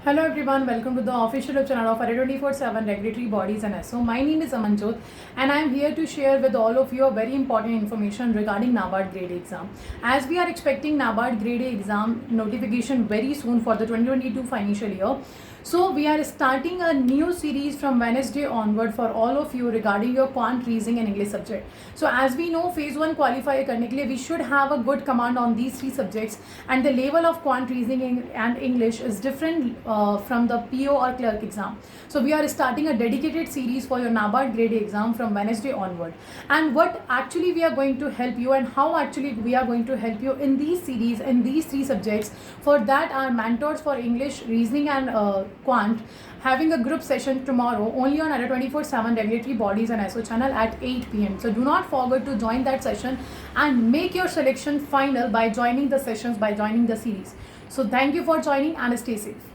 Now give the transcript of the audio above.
Hello everyone, welcome to the official channel of 24/7 Regulatory Bodies and SO. My name is Amanjot and I am here to share with all of you a very important information regarding NABARD grade A exam. As we are expecting NABARD grade A exam notification very soon for the 2022 financial year. So we are starting a new series from Wednesday onward for all of you regarding your quant, reasoning and English subject. So as we know, phase 1 qualify करने के लिए we should have a good command on these three subjects, and the level of quant, reasoning and English is different from the PO or clerk exam. So we are starting a dedicated series for your NABARD grade A exam from Wednesday onward. And what actually we are going to help you and how actually we are going to help you in these series in these three subjects. For that, our mentors for English, reasoning and quant having a group session tomorrow only on 24/7 Regulatory Bodies and SO channel at 8 p.m. So do not forget to join that session and make your selection final by joining the sessions, by joining the series. So thank you for joining and stay safe.